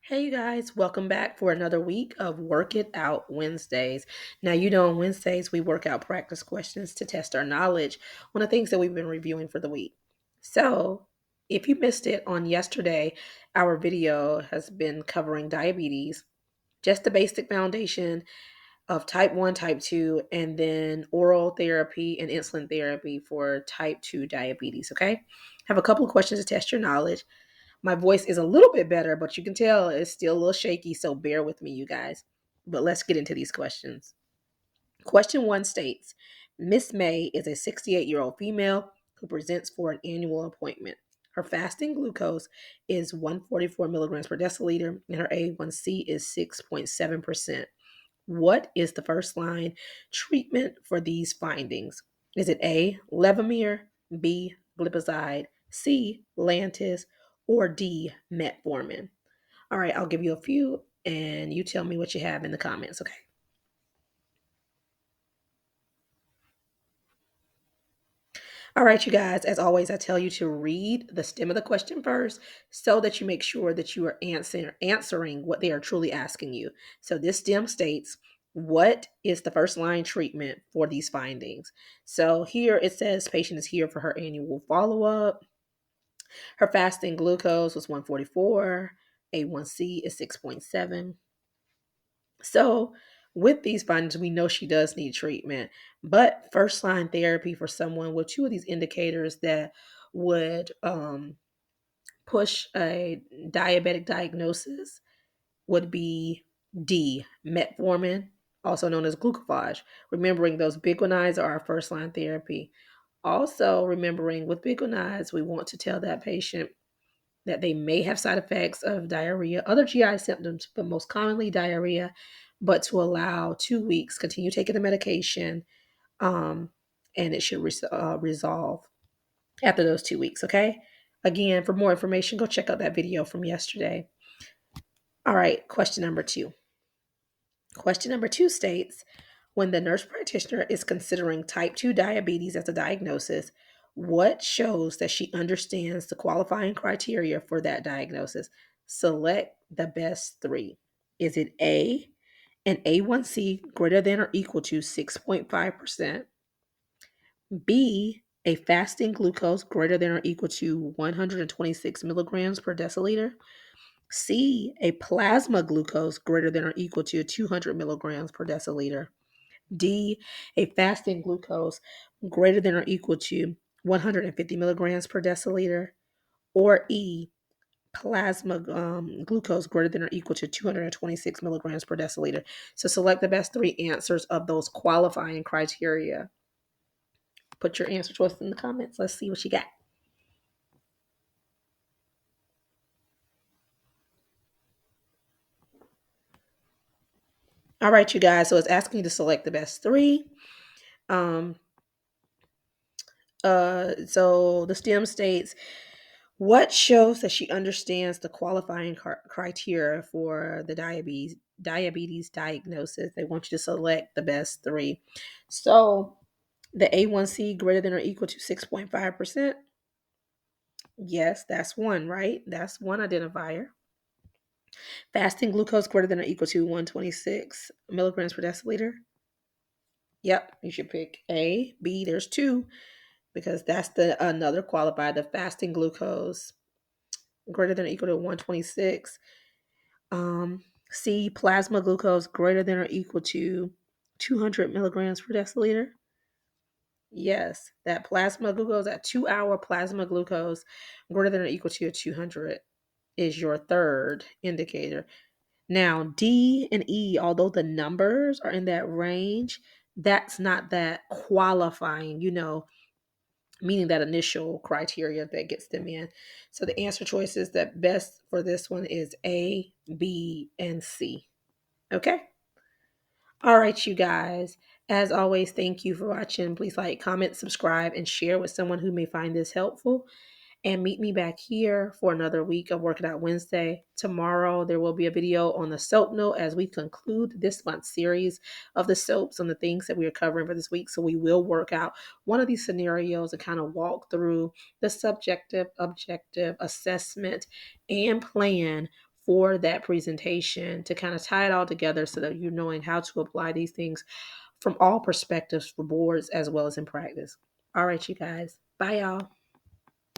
Hey you guys, welcome back for another week of Work It Out Wednesdays. Now, on Wednesdays, we work out practice questions to test our knowledge on the things that we've been reviewing for the week. So, if you missed it on yesterday, our video has been covering diabetes, just the basic foundation of type 1, type 2, and then oral therapy and insulin therapy for type 2 diabetes. Okay, have a couple of questions to test your knowledge. My voice is a little bit better, but you can tell it's still a little shaky, so bear with me, you guys. But let's get into these questions. Question one states Miss May is a 68-year-old female who presents for an annual appointment. Her fasting glucose is 144 milligrams per deciliter, and her A1C is 6.7%. What is the first line treatment for these findings? Is it A, Levemir, B, glipizide, C, Lantus, or D, metformin? All right, I'll give you a few and you tell me what you have in the comments, okay? All right, you guys, as always, I tell you to read the stem of the question first so that you make sure that you are answering what they are truly asking you. So this stem states, what is the first line treatment for these findings? So here it says patient is here for her annual follow-up. Her fasting glucose was 144, A1C is 6.7. So, with these findings, we know she does need treatment, but first line therapy for someone with two of these indicators that would push a diabetic diagnosis would be D, metformin, also known as glucophage. Remembering those biguanides are our first line therapy. Also, remembering with biguanides, we want to tell that patient that they may have side effects of diarrhea, other GI symptoms, but most commonly diarrhea, but to allow 2 weeks, continue taking the medication, um, and it should resolve after those 2 weeks, okay? Again, for more information, go check out that video from yesterday. All right, question number two. Question number two states, when the nurse practitioner is considering type 2 diabetes as a diagnosis, what shows that she understands the qualifying criteria for that diagnosis? Select the best three. Is it A, an A1C greater than or equal to 6.5%? B, a fasting glucose greater than or equal to 126 milligrams per deciliter? C, a plasma glucose greater than or equal to 200 milligrams per deciliter. D, a fasting glucose greater than or equal to 150 milligrams per deciliter. Or E, plasma glucose greater than or equal to 226 milligrams per deciliter. So select the best three answers of those qualifying criteria. Put your answer choice in the comments. Let's see what you got. All right, you guys. So it's asking you to select the best three. Um, so the STEM states, what shows that she understands the qualifying criteria for the diabetes diagnosis? They want you to select the best three. So the A1C greater than or equal to 6.5%. Yes, that's one, right? That's one identifier. Fasting glucose greater than or equal to 126 milligrams per deciliter. Yep, you should pick A. B, there's two because that's the another qualifier, the fasting glucose greater than or equal to 126. C, plasma glucose greater than or equal to 200 milligrams per deciliter. Yes, that plasma glucose, that 2 hour plasma glucose greater than or equal to 200 is your third indicator. Now, D and E, although the numbers are in that range, that's not that qualifying, meaning that initial criteria that gets them in. So the answer choices that best for this one is A, B, and C. Okay? All right, you guys. As always, thank you for watching. Please like, comment, subscribe, and share with someone who may find this helpful. And meet me back here for another week of Work It Out Wednesday. Tomorrow, there will be a video on the soap note as we conclude this month's series of the soaps on the things that we are covering for this week. So we will work out one of these scenarios and kind of walk through the subjective, objective assessment and plan for that presentation to kind of tie it all together so that you're knowing how to apply these things from all perspectives for boards as well as in practice. All right, you guys. Bye, y'all.